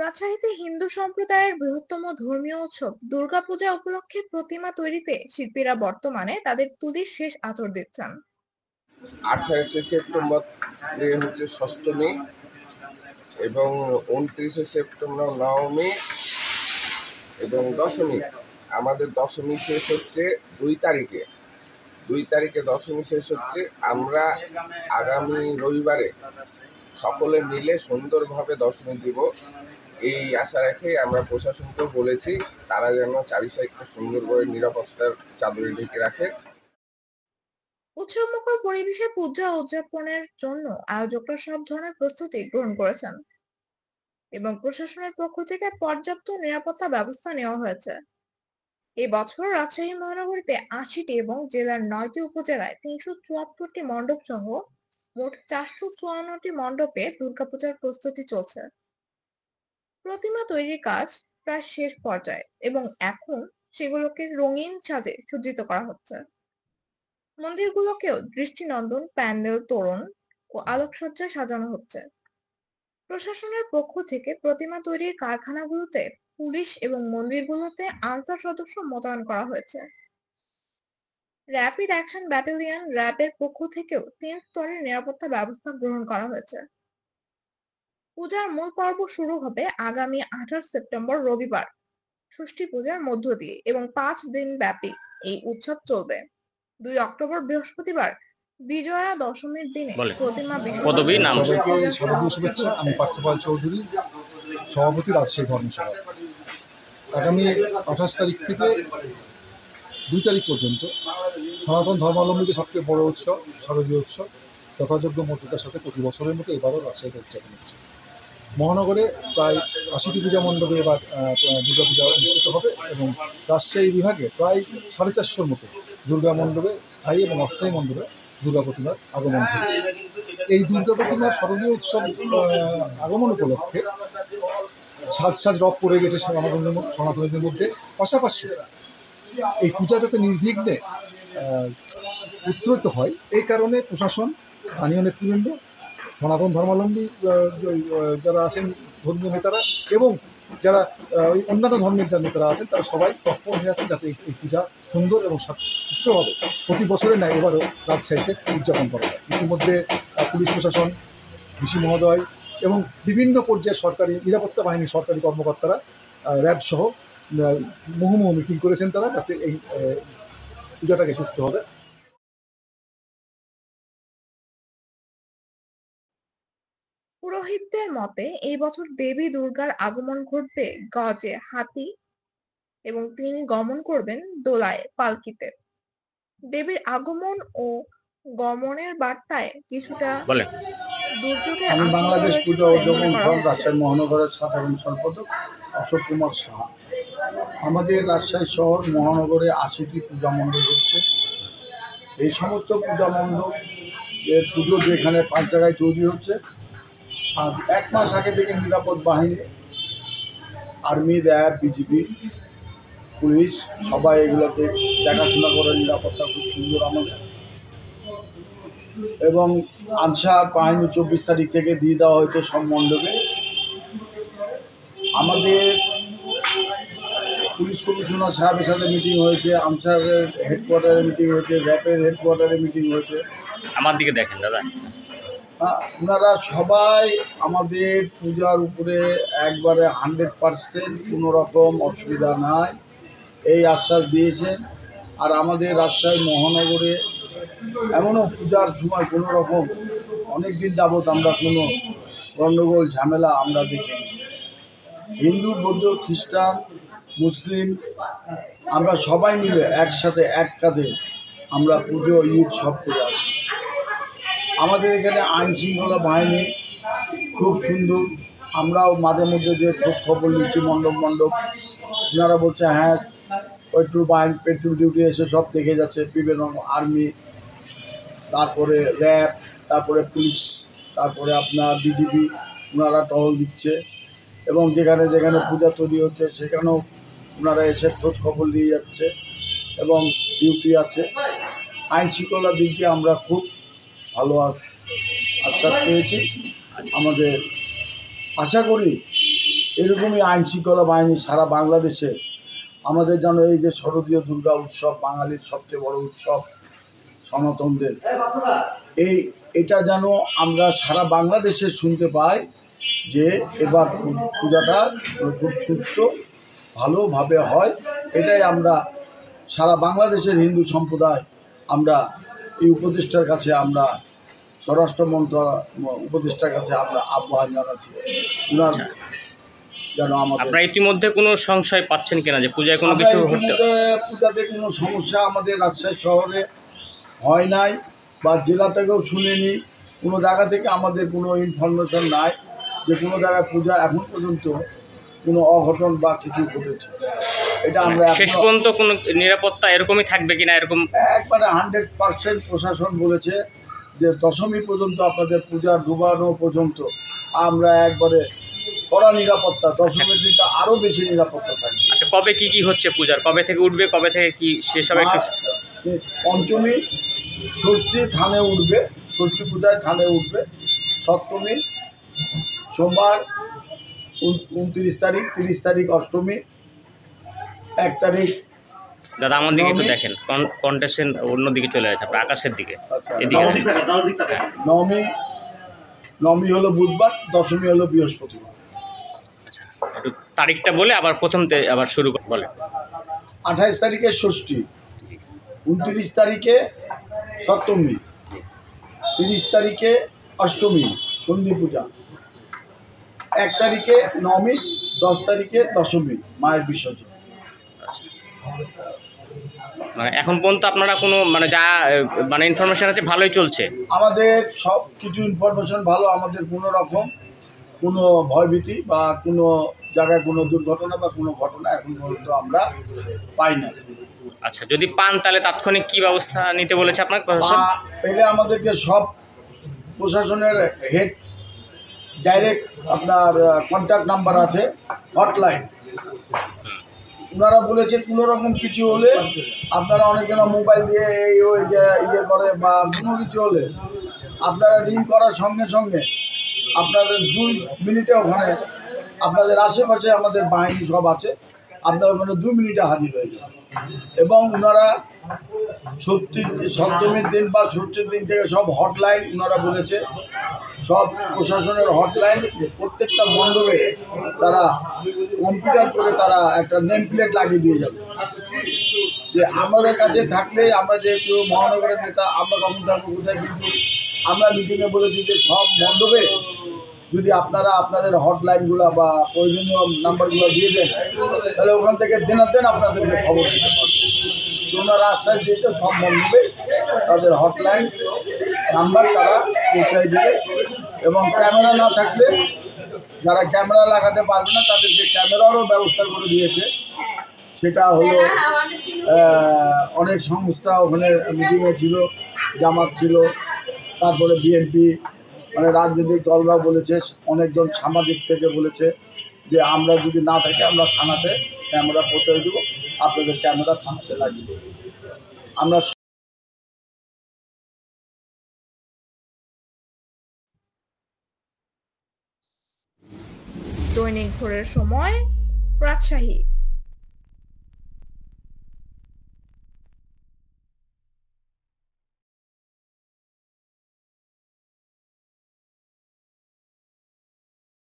রাজশাহীতে হিন্দু সম্প্রদায়ের বৃহত্তম ধর্মীয় উৎসব দুর্গাপূজা উপলক্ষে প্রতিমা তৈরিতে শিল্পীরা বর্তমানে তাদের তুলির শেষ আঁচড় দিচ্ছেন। 28শে সেপ্টেম্বর হচ্ছে ষষ্ঠমী এবং 29শে সেপ্টেম্বর নবমী এবং দশমী। আমাদের দশমী শেষ হচ্ছে 2 তারিখে দশমী শেষ হচ্ছে। আমরা আগামী রবিবারে সকলে মিলে সুন্দরভাবে দশমী দিব, এই আশা রেখে আমরা প্রশাসনকেও বলেছি তারা যেন চারিসাইডটা সুন্দর করে নিরাপত্তার চাদরে ঢেকে রাখে। উৎসবমুখর পরিবেশে পূজা উদযাপনের জন্য আয়োজকরা সব ধরনের প্রস্তুতি গ্রহণ করেছেন এবং প্রশাসনের পক্ষ থেকে পর্যাপ্ত নিরাপত্তা ব্যবস্থা নেওয়া হয়েছে। এবছর রাজশাহী মহানগরীতে ৮০টি এবং জেলার ৯টি উপজেলায় ৩৭৪টি মণ্ডপ সহ মোট ৪৫৪টি মণ্ডপে দুর্গাপূজার প্রস্তুতি চলছে। প্রতিমা তৈরির কাজ প্রায় শেষ পর্যায়ে এবং এখন সেগুলোকে রঙিন সাজে সজ্জিত করা হচ্ছে। মন্দিরগুলোকেও দৃষ্টিনন্দন প্যান্ডেল, তোরণ ও আলোকসজ্জায় সাজানো হচ্ছে। প্রশাসনের পক্ষ থেকে প্রতিমা তৈরির কারখানাগুলোতে পুলিশ এবং মন্দিরগুলোতে আনসার সদস্য মোতায়েন করা হয়েছে। র্যাপিড অ্যাকশন ব্যাটালিয়ন র্যাবের পক্ষ থেকেও ৩ স্তরের নিরাপত্তা ব্যবস্থা গ্রহণ করা হয়েছে। পূজার মূল পর্ব শুরু হবে আগামী ২৮ সেপ্টেম্বর রবিবার ষষ্ঠী পূজার মধ্য দিয়ে এবং ৫ দিন ব্যাপী এই উৎসব চলবে। ২ অক্টোবর বৃহস্পতিবার বিজয়া দশমীর দিনে প্রতিমা বিসর্জন। সবাইকে শারদীয় শুভেচ্ছা। আমি পার্থপাল চৌধুরী, সভাপতি রাজশাহী ধর্মসভা। আগামী ২৮ তারিখ থেকে ২ তারিখ পর্যন্ত সনাতন ধর্মাবলম্বীদের সবথেকে বড় উৎসব শারদীয় উৎসব যথাযোগ্য মর্যাদার সাথে প্রতি বছরের মতো এবারও রাজশাহীতে উদযাপন হচ্ছে। মহানগরে প্রায় ৮০টি পূজা মণ্ডপে এবার দুর্গাপূজা অনুষ্ঠিত হবে এবং রাজশাহী বিভাগে প্রায় ৪৫০র মতো দুর্গা মণ্ডপে, স্থায়ী এবং অস্থায়ী মণ্ডপে দুর্গা প্রতিমার আগমন হবে। এই দুর্গা প্রতিমার শারদীয় উৎসব আগমন উপলক্ষে সাজ রব পড়ে গেছে সনাতনীদের মধ্যে। পাশাপাশি এই পূজা যাতে নির্বিঘ্নে উত্তরিত হয় এই কারণে প্রশাসন, স্থানীয় নেতৃবৃন্দ, সনাতন ধর্মাবলম্বী যারা আছেন ধর্মীয় নেতারা এবং যারা অন্যান্য ধর্মের যারা নেতারা আছেন তারা সবাই তৎপর হয়ে আছেন যাতে এই পূজা সুন্দর এবং সুষ্ঠুভাবে প্রতি বছরের ন্যায় এবারও রাজশাহীতে উদযাপন করা হয়। ইতিমধ্যে পুলিশ প্রশাসন, ডিসি মহোদয় এবং বিভিন্ন পর্যায়ের সরকারি নিরাপত্তা বাহিনীর সরকারি কর্মকর্তারা, র্যাব সহ মুহুর্মুহু মিটিং করেছেন তারা যাতে এই পূজাটাকে সুষ্ঠুভাবে। পুরোহিতদের মতে এই বছর দেবী দুর্গার আগমন ঘটবে গজে, হাতি এবং তিনি গমন করবেন দোলায়, পালকিতে। দেবীর আগমন ও গমনের বার্তায় কিছুটা দুর্যোগের আমি বাংলাদেশ পূজা উদযাপন ফোরাম রাজশাহী মহানগরের সাধারণ সম্পাদক অশোক কুমার সাহা। আমাদের রাজশাহী শহর মহানগরে ৮০টি পূজা মণ্ডপ হচ্ছে। এই সমস্ত পূজা মণ্ডপ এর পুজো যেখানে ৫ জায়গায় তৈরি হচ্ছে, আর ১ মাস আগে থেকে নিরাপদ বাহিনী, আর্মি, র্যাব, বিজিবি, পুলিশ সবাই এগুলোতে দেখাশোনা করে। নিরাপত্তা খুব সুন্দর আমাদের এবং আনসার বাহিনী ২৪ তারিখ থেকে দিয়ে দেওয়া হয়েছে সব মণ্ডপে। আমাদের পুলিশ কমিশনার সাহেবের সাথে মিটিং হয়েছে, আনসারের হেডকোয়ার্টারে মিটিং হয়েছে, র্যাবের হেডকোয়ার্টারে মিটিং হয়েছে। আমার দিকে দেখেন দাদা, ওনারা সবাই আমাদের পূজার উপরে একবারে 100% কোনো রকম অসুবিধা নাই এই আশ্বাস দিয়েছেন। আর আমাদের রাজশাহী মহানগরে এমনও পূজার সময় কোনো রকম অনেক দিন যাবৎ আমরা কোনো গণ্ডগোল ঝামেলা আমরা দেখিনি। হিন্দু, বৌদ্ধ, খ্রিস্টান, মুসলিম আমরা সবাই মিলে একসাথে এক কাঁধে আমরা পুজো, ঈদ সব করে আসি। আমাদের এখানে আইন শৃঙ্খলা বাহিনী খুব সুন্দর। আমরাও মাঝে মধ্যে যে খোঁজ খবর নিচ্ছি মণ্ডপ ওনারা বলছে হ্যাঁ পেট্রোল ডিউটি এসে সব দেখে যাচ্ছে, বিভিন্ন আর্মি, তারপরে র্যাব, তারপরে পুলিশ, তারপরে আপনার বিজিবি, ওনারা টহল দিচ্ছে এবং যেখানে যেখানে পূজা তৈরি হচ্ছে সেখানেও ওনারা এসে খোঁজ খবর নিয়ে যাচ্ছে এবং ডিউটি আছে। আইন শৃঙ্খলার দিক দিয়ে আমরা খুব ভালো আশ্বাস পেয়েছি। আমাদের আশা করি এরকমই আইন শৃঙ্খলা বাহিনী সারা বাংলাদেশে আমাদের যেন এই যে শারদীয় দুর্গা উৎসব, বাঙালির সবচেয়ে বড় উৎসব সনাতনদের, এটা যেন আমরা সারা বাংলাদেশে শুনতে পাই যে এবার পূজাটা খুব সুস্থ ভালোভাবে হয়। এটাই আমরা সারা বাংলাদেশের হিন্দু সম্প্রদায় আমরা এই উপদেষ্টার কাছে, আমরা স্বরাষ্ট্র উপদেষ্টার কাছে আমরা আহ্বান জানাচ্ছি উনার যেন আমাদের। আপনারা ইতিমধ্যে কোনো সংশয় পাচ্ছেন কিনা যে পূজায় কোনো কিছু পূজাতে কোনো সমস্যা আমাদের রাজশাহী শহরে হয় নাই, বা জেলা থেকেও শুনিনি, কোনো জায়গা থেকে আমাদের কোনো ইনফরমেশন নাই যে কোনো জায়গায় পূজা এখন পর্যন্ত কোনো অঘটন বা কিছু ঘটেছে। এটা আমরা শেষ পর্যন্ত কোনো নিরাপত্তা এরকমই থাকবে কিনা এরকম একবারে 100% প্রশাসন বলেছে যে দশমী পর্যন্ত আপনাদের পূজা ডুবানো পর্যন্ত আমরা একবারে কড়া নিরাপত্তা, দশমীর দিনটা আরও বেশি নিরাপত্তা থাকবে। আচ্ছা, কবে কি হচ্ছে পূজার, কবে থেকে উঠবে, কবে থেকে কি শেষ হবে? পঞ্চমী ষষ্ঠী থানে উঠবে, ষষ্ঠী পূজায় থানে উঠবে, সপ্তমী সোমবার 29 তারিখ, 30 তারিখ অষ্টমী, 1 তারিখ। দাদা আমার দিকে একটু দেখেন, কন্টেস্টেন অন্যদিকে চলে যাচ্ছে, আপনার আকাশের দিকে। আচ্ছা, নবমী হলো বুধবার, দশমী হলো বৃহস্পতিবার। আচ্ছা, একটু তারিখটা বলে আবার আবার শুরু বলে। 28 তারিখে ষষ্ঠী, 29 তারিখে সপ্তমী, 30 তারিখে অষ্টমী সন্ধি পূজা, 1 তারিখে নবমী, 10 তারিখে দশমী মায়ের বিসর্জন। মানে এখন পর্যন্ত আপনারা কোনো যা ইনফরমেশন আছে ভালোই চলছে? আমাদের সব কিছু ইনফরমেশন ভালো, আমাদের কোনো রকম কোনো ভয়ভীতি বা কোনো জায়গায় কোনো দুর্ঘটনা বা কোনো ঘটনা এখন পর্যন্ত আমরা পাই না। আচ্ছা, যদি পান তাহলে তাৎক্ষণিক কি ব্যবস্থা নিতে বলেছে আপনার প্রশাসন? পেলে আমাদেরকে সব প্রশাসনের হেড ডাইরেক্ট আপনার কন্ট্যাক্ট নাম্বার আছে, হটলাইন, ওনারা বলেছে কোনো রকম কিছু হলে আপনারা অনেকজন মোবাইল দিয়ে ওই যে ইয়ে করে বা কোনো কিছু হলে আপনারা রিং করার সঙ্গে সঙ্গে আপনাদের 2 মিনিটে ওখানে আপনাদের আশেপাশে আমাদের বাহিনী সব আছে, আপনারা ওখানে 2 মিনিটে হাজির হয়ে যাবেন। এবং ওনারা সপ্তমীর দিন বা ষষ্ঠীর দিন থেকে সব হটলাইন ওনারা বলেছে, সব প্রশাসনের হটলাইন প্রত্যেকটা মণ্ডপে তারা কম্পিউটার করে তারা একটা নেম প্লেট লাগিয়ে দিয়ে যাবে যে আমাদের কাছে থাকলে, আমরা যেহেতু মহানগরের নেতা আমরা কখন থাকবো কোথায়, কিন্তু আমরা মিটিংয়ে বলেছি যে সব মণ্ডপে যদি আপনারা আপনাদের হটলাইনগুলো বা প্রয়োজনীয় নাম্বারগুলো দিয়ে দেন তাহলে ওখান থেকে দেন আপনাদেরকে খবর দিতে পারবে। ওনারা আশ্বাস দিয়েছে সব মণ্ডপে তাদের হটলাইন নাম্বার তারা পৌঁছায় দেবে, এবং ক্যামেরা না থাকলে যারা ক্যামেরা লাগাতে পারবে না তাদেরকে ক্যামেরারও ব্যবস্থা করে দিয়েছে। সেটা হলো অনেক সংস্থা ওখানে মিটিংয়ে ছিল, জামাত ছিল, তারপরে বিএনপি, মানে রাজনৈতিক দলরাও বলেছে, অনেকজন সামাজিক থেকে বলেছে যে আমরা যদি না থাকি আমরা থানাতে ক্যামেরা পৌঁছে দেবো, আপনাদের ক্যামেরা থানাতে লাগিয়ে দেবো। আমরা দৈনিক ভোরের সময়, রাজশাহী।